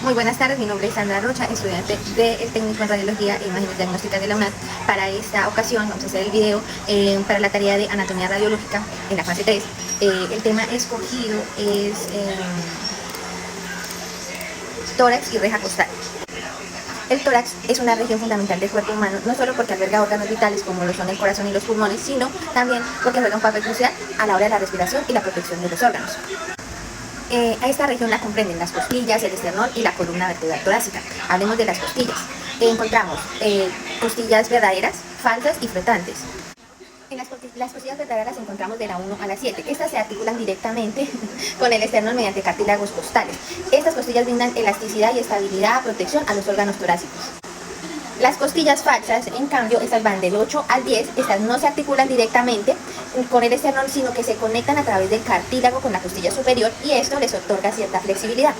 Muy buenas tardes, mi nombre es Sandra Rocha, estudiante del técnico en radiología e imágenes diagnósticas de la UNAD. Para esta ocasión vamos a hacer el video para la tarea de anatomía radiológica en la fase 3. El tema escogido es tórax y reja costal. El tórax es una región fundamental del cuerpo humano, no solo porque alberga órganos vitales como lo son el corazón y los pulmones, sino también porque juega un papel crucial a la hora de la respiración y la protección de los órganos. A esta región la comprenden las costillas, el esternón y la columna vertebral torácica. Hablemos de las costillas. Encontramos costillas verdaderas, falsas y flotantes. En las costillas verdaderas las encontramos de la 1 a la 7. Estas se articulan directamente con el esternón mediante cartílagos costales. Estas costillas brindan elasticidad y estabilidad, protección a los órganos torácicos. Las costillas falsas, en cambio, estas van del 8 al 10, estas no se articulan directamente con el esternón, sino que se conectan a través del cartílago con la costilla superior y esto les otorga cierta flexibilidad.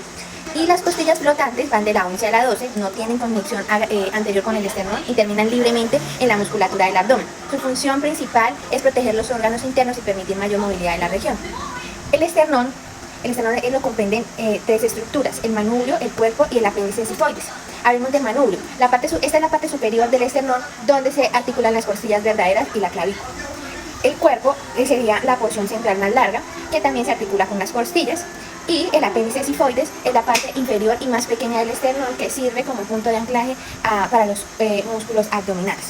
Y las costillas flotantes van de la 11 a la 12, no tienen conexión anterior con el esternón y terminan libremente en la musculatura del abdomen. Su función principal es proteger los órganos internos y permitir mayor movilidad de la región. El esternón lo comprenden tres estructuras: el manubrio, el cuerpo y el apéndice sifoides. Hablemos del manubrio. Esta es la parte superior del esternón donde se articulan las costillas verdaderas y la clavícula. El cuerpo sería la porción central más larga, que también se articula con las costillas. Y el apéndice sifoides es la parte inferior y más pequeña del esternón, que sirve como punto de anclaje para los músculos abdominales.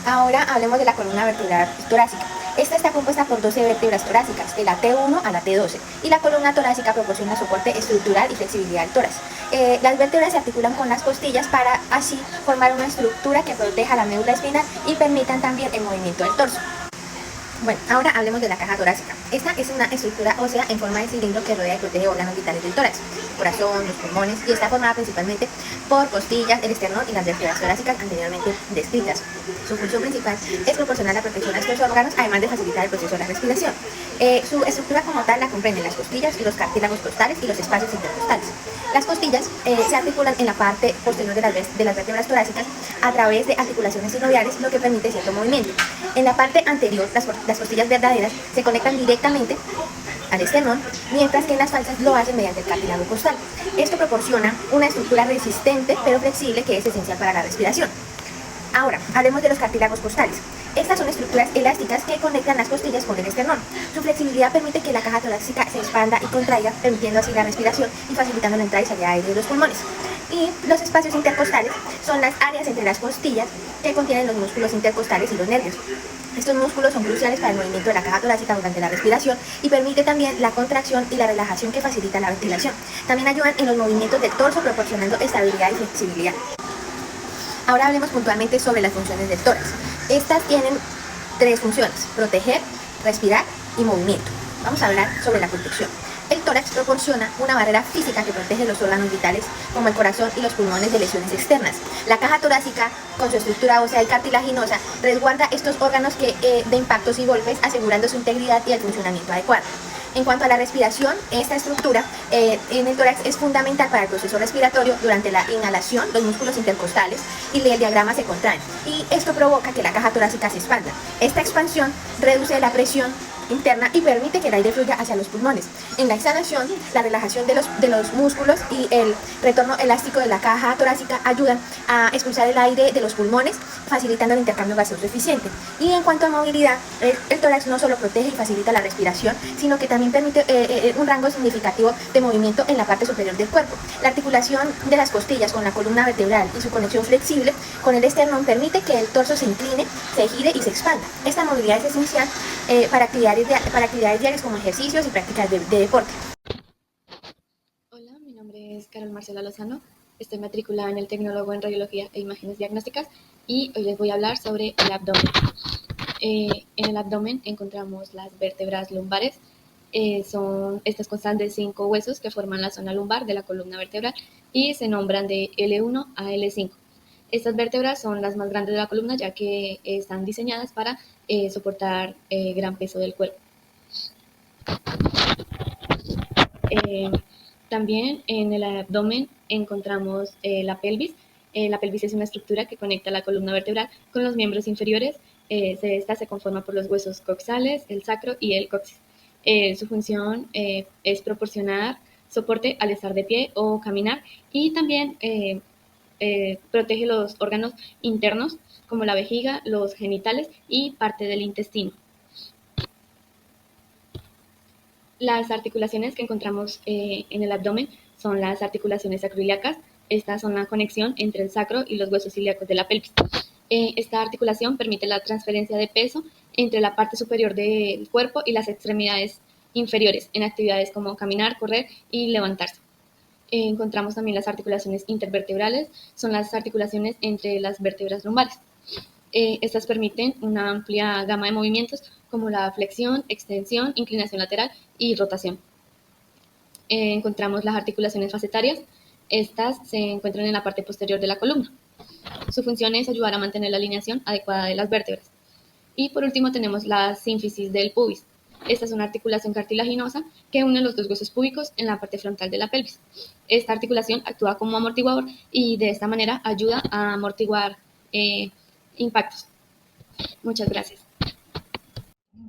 Ahora hablemos de la columna vertebral torácica. Esta está compuesta por 12 vértebras torácicas, de la T1 a la T12, y la columna torácica proporciona soporte estructural y flexibilidad al tórax. Las vértebras se articulan con las costillas para así formar una estructura que proteja la médula espinal y permitan también el movimiento del torso. Bueno, ahora hablemos de la caja torácica. Esta es una estructura ósea en forma de cilindro que rodea y protege órganos vitales del tórax, el corazón, los pulmones, y está formada principalmente por costillas, el esternón y las vértebras torácicas anteriormente descritas. Su función principal es proporcionar la protección a estos órganos, además de facilitar el proceso de la respiración. Su estructura como tal la comprenden las costillas, los cartílagos costales y los espacios intercostales. Las costillas se articulan en la parte posterior de las vértebras torácicas a través de articulaciones sinoviales, lo que permite cierto movimiento. En la parte anterior, las costillas verdaderas se conectan directamente al esternón, mientras que en las falsas lo hacen mediante el cartílago costal. Esto proporciona una estructura resistente pero flexible que es esencial para la respiración. Ahora, hablemos de los cartílagos costales. Estas son estructuras elásticas que conectan las costillas con el esternón. Su flexibilidad permite que la caja torácica se expanda y contraiga, permitiendo así la respiración y facilitando la entrada y salida de aire de los pulmones. Y los espacios intercostales son las áreas entre las costillas que contienen los músculos intercostales y los nervios. Estos músculos son cruciales para el movimiento de la caja torácica durante la respiración y permite también la contracción y la relajación que facilita la ventilación. También ayudan en los movimientos del torso, proporcionando estabilidad y flexibilidad. Ahora hablemos puntualmente sobre las funciones del tórax. Estas tienen tres funciones: proteger, respirar y movimiento. Vamos a hablar sobre la protección. El tórax proporciona una barrera física que protege los órganos vitales como el corazón y los pulmones de lesiones externas. La caja torácica, con su estructura ósea y cartilaginosa, resguarda estos órganos de impactos y golpes, asegurando su integridad y el funcionamiento adecuado. En cuanto a la respiración, esta estructura en el tórax es fundamental para el proceso respiratorio. Durante la inhalación, los músculos intercostales y el diafragma se contraen, y esto provoca que la caja torácica se expanda. Esta expansión reduce la presión interna y permite que el aire fluya hacia los pulmones. En la exhalación, la relajación de los músculos y el retorno elástico de la caja torácica ayudan a expulsar el aire de los pulmones, facilitando el intercambio gaseoso eficiente. Y en cuanto a movilidad, el tórax no solo protege y facilita la respiración, sino que también permite un rango significativo de movimiento en la parte superior del cuerpo. La articulación de las costillas con la columna vertebral y su conexión flexible con el esternón permite que el torso se incline, se gire y se expanda. Esta movilidad es esencial para actividades diarias como ejercicios y prácticas de deporte. Hola, mi nombre es Carol Marcela Lozano, estoy matriculada en el Tecnólogo en Radiología e Imágenes Diagnósticas y hoy les voy a hablar sobre el abdomen. En el abdomen encontramos las vértebras lumbares. Estas constan de 5 huesos que forman la zona lumbar de la columna vertebral y se nombran de L1 a L5. Estas vértebras son las más grandes de la columna, ya que están diseñadas para soportar gran peso del cuerpo. También en el abdomen encontramos la pelvis. La pelvis es una estructura que conecta la columna vertebral con los miembros inferiores. Esta se conforma por los huesos coxales, el sacro y el coxis. Su función es proporcionar soporte al estar de pie o caminar y también protege los órganos internos como la vejiga, los genitales y parte del intestino. Las articulaciones que encontramos en el abdomen son las articulaciones sacroiliacas. Estas son la conexión entre el sacro y los huesos ilíacos de la pelvis. Esta articulación permite la transferencia de peso entre la parte superior del cuerpo y las extremidades inferiores en actividades como caminar, correr y levantarse. Encontramos también las articulaciones intervertebrales, son las articulaciones entre las vértebras lumbares. Estas permiten una amplia gama de movimientos como la flexión, extensión, inclinación lateral y rotación. Encontramos las articulaciones facetarias. Estas se encuentran en la parte posterior de la columna. Su función es ayudar a mantener la alineación adecuada de las vértebras. Y por último tenemos la sínfisis del pubis. Esta es una articulación cartilaginosa que une los dos huesos púbicos en la parte frontal de la pelvis. Esta articulación actúa como amortiguador y de esta manera ayuda a amortiguar impactos. Muchas gracias.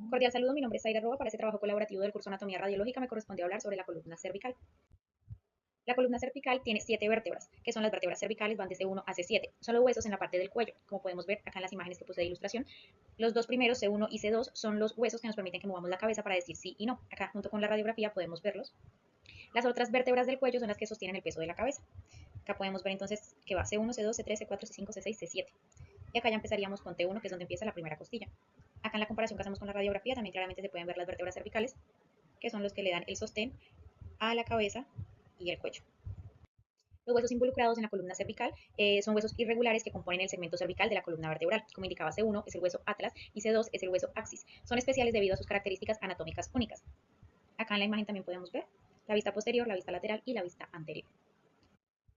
Cordial saludo, mi nombre es Zaira Roa. Para este trabajo colaborativo del curso Anatomía Radiológica me correspondió hablar sobre la columna cervical. La columna cervical tiene 7 vértebras, que son las vértebras cervicales, van de C1 a C7. Son los huesos en la parte del cuello, como podemos ver acá en las imágenes que puse de ilustración. Los dos primeros, C1 y C2, son los huesos que nos permiten que movamos la cabeza para decir sí y no. Acá, junto con la radiografía, podemos verlos. Las otras vértebras del cuello son las que sostienen el peso de la cabeza. Acá podemos ver entonces que va C1, C2, C3, C4, C5, C6, C7. Y acá ya empezaríamos con T1, que es donde empieza la primera costilla. Acá en la comparación que hacemos con la radiografía también claramente se pueden ver las vértebras cervicales, que son los que le dan el sostén a la cabeza y el cuello. Los huesos involucrados en la columna cervical son huesos irregulares que componen el segmento cervical de la columna vertebral. Como indicaba, C1 es el hueso atlas y C2 es el hueso axis. Son especiales debido a sus características anatómicas únicas. Acá en la imagen también podemos ver la vista posterior, la vista lateral y la vista anterior.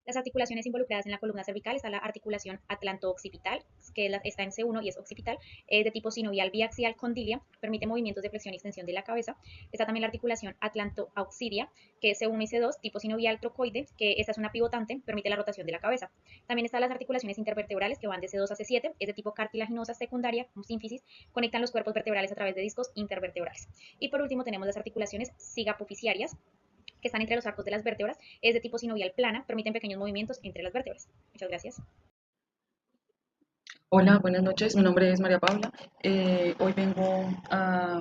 Las articulaciones involucradas en la columna cervical está la articulación atlanto-occipital, que está en C1 y es occipital, es de tipo sinovial biaxial condilia, permite movimientos de flexión y extensión de la cabeza. Está también la articulación atlanto-auxidia, que es C1 y C2, tipo sinovial trocoide, que esta es una pivotante, permite la rotación de la cabeza. También están las articulaciones intervertebrales, que van de C2 a C7, es de tipo cartilaginosa secundaria, sínfisis, conectan los cuerpos vertebrales a través de discos intervertebrales. Y por último tenemos las articulaciones sigapofisiarias, que están entre los arcos de las vértebras, es de tipo sinovial plana, permiten pequeños movimientos entre las vértebras. Muchas gracias. Hola, buenas noches. Mi nombre es María Paula. Hoy vengo a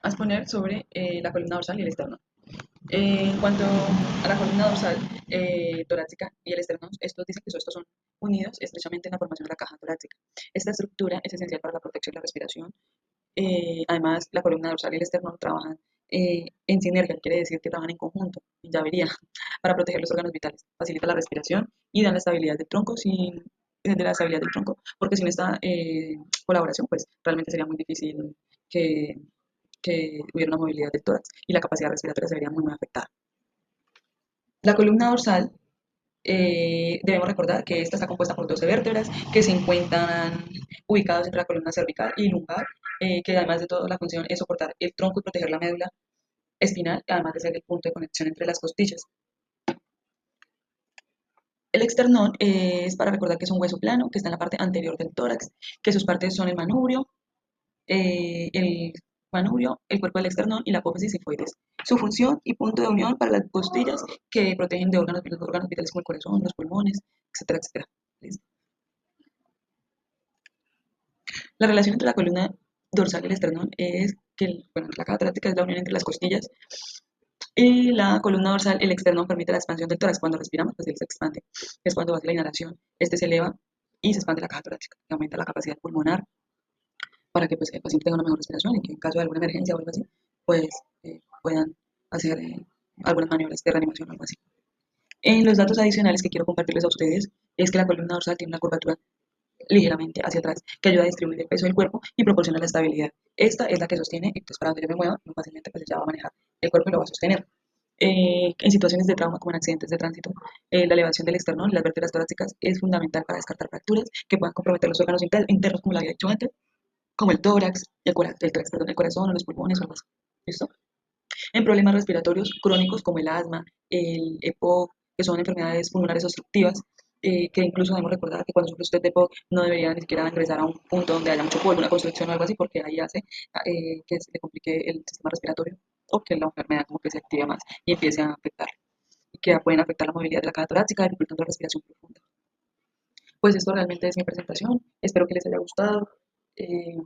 exponer sobre la columna dorsal y el esternón. En cuanto a la columna dorsal, torácica y el esternón, estos dicen que estos son unidos estrechamente en la formación de la caja torácica. Esta estructura es esencial para la protección y la respiración. Además, la columna dorsal y el esternón trabajan en sinergia, quiere decir que trabajan en conjunto, en llavería, para proteger los órganos vitales. Facilita la respiración y dan la estabilidad del tronco de la estabilidad del tronco, porque sin esta colaboración, pues realmente sería muy difícil que, que hubiera una movilidad del tórax y la capacidad respiratoria se vería muy, muy afectada. La columna dorsal, debemos recordar que esta está compuesta por 12 vértebras que se encuentran ubicadas entre la columna cervical y lumbar, que además de todo la función es soportar el tronco y proteger la médula espinal, además de ser el punto de conexión entre las costillas. El esternón es para recordar que es un hueso plano que está en la parte anterior del tórax, que sus partes son el manubrio, el cuerpo del esternón y la apófisis sifoides. Su función y punto de unión para las costillas que protegen de órganos vitales como el corazón, los pulmones, etcétera, etcétera. ¿Listo? La relación entre la columna dorsal y el esternón es que la caja torácica es la unión entre las costillas y la columna dorsal, el esternón permite la expansión del tórax. Cuando respiramos, pues él se expande. Es cuando hace la inhalación, este se eleva y se expande la caja torácica, que aumenta la capacidad pulmonar para que pues, el paciente tenga una mejor respiración y que en caso de alguna emergencia o algo así, pues puedan hacer algunas maniobras de reanimación o algo así. En los datos adicionales que quiero compartirles a ustedes es que la columna dorsal tiene una curvatura ligeramente hacia atrás que ayuda a distribuir el peso del cuerpo y proporciona la estabilidad. Esta es la que sostiene, entonces para donde yo me mueva, muy fácilmente pues ya va a manejar el cuerpo y lo va a sostener. En situaciones de trauma como en accidentes de tránsito, la elevación del esternón y las vértebras torácicas es fundamental para descartar fracturas que puedan comprometer los órganos internos, como la había dicho antes, como el tórax, el corazón o los pulmones o algo así. ¿Listo? En problemas respiratorios crónicos como el asma, el EPOC, que son enfermedades pulmonares obstructivas, que incluso debemos recordar que cuando sufre usted de EPOC no debería ni siquiera ingresar a un punto donde haya mucho polvo, una construcción o algo así, porque ahí hace que se le complique el sistema respiratorio. o que la enfermedad como que se active más y empiece a afectar, y que pueden afectar la movilidad de la caja torácica, dificultando la respiración profunda. Pues esto realmente es mi presentación, espero que les haya gustado. Eh,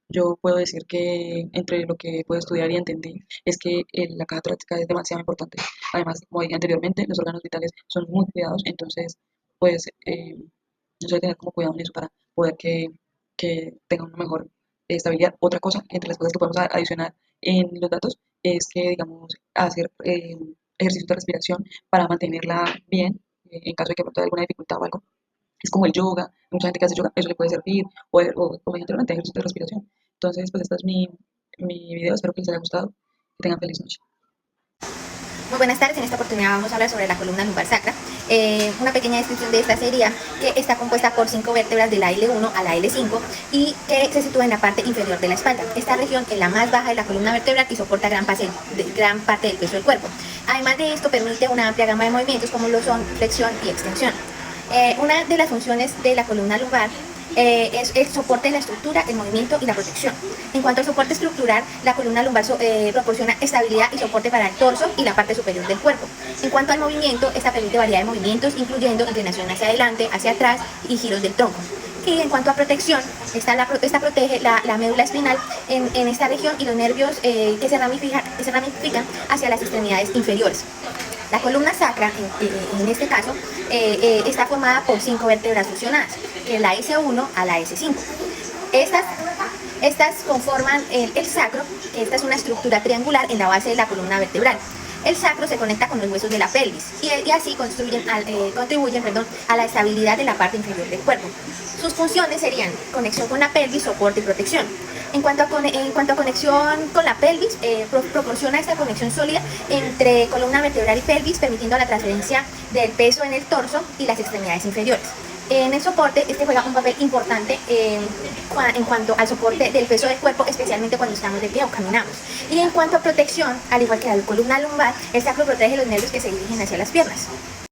yo puedo decir que entre lo que puedo estudiar y entendí es que la caja torácica es demasiado importante. Además, como dije anteriormente, los órganos vitales son muy cuidados, entonces pues no sé, tener como cuidado en eso para poder que tenga una mejor estabilidad. Otra cosa, entre las cosas que podemos adicionar en los datos, es que, digamos, hacer ejercicios de respiración para mantenerla bien, en caso de que pronto haya alguna dificultad o algo. Es como el yoga, hay mucha gente que hace yoga, eso le puede servir, como dije anteriormente, ejercicios de respiración. Entonces, pues este es mi video, espero que les haya gustado, que tengan feliz noche. Muy buenas tardes, en esta oportunidad vamos a hablar sobre la columna lumbar sacra. Una pequeña descripción de esta sería que está compuesta por 5 vértebras de la L1 a la L5 y que se sitúa en la parte inferior de la espalda. Esta región es la más baja de la columna vertebral y soporta gran parte del peso del cuerpo. Además de esto, permite una amplia gama de movimientos como lo son flexión y extensión. Una de las funciones de la columna lumbar es el soporte de la estructura, el movimiento y la protección. En cuanto al soporte estructural, la columna lumbar proporciona estabilidad y soporte para el torso y la parte superior del cuerpo. En cuanto al movimiento, esta permite variedad de movimientos, incluyendo inclinación hacia adelante, hacia atrás y giros del tronco. Y en cuanto a protección, esta protege la médula espinal en esta región y los nervios que se ramifican hacia las extremidades inferiores. La columna sacra, en este caso, está formada por 5 vértebras fusionadas, de la S1 a la S5. Estas conforman el sacro, que esta es una estructura triangular en la base de la columna vertebral. El sacro se conecta con los huesos de la pelvis y así contribuyen a la estabilidad de la parte inferior del cuerpo. Sus funciones serían conexión con la pelvis, soporte y protección. En cuanto a conexión con la pelvis, proporciona esta conexión sólida entre columna vertebral y pelvis, permitiendo la transferencia del peso en el torso y las extremidades inferiores. En el soporte, este juega un papel importante en cuanto al soporte del peso del cuerpo, especialmente cuando estamos de pie o caminamos. Y en cuanto a protección, al igual que la columna lumbar, el sacro protege los nervios que se dirigen hacia las piernas.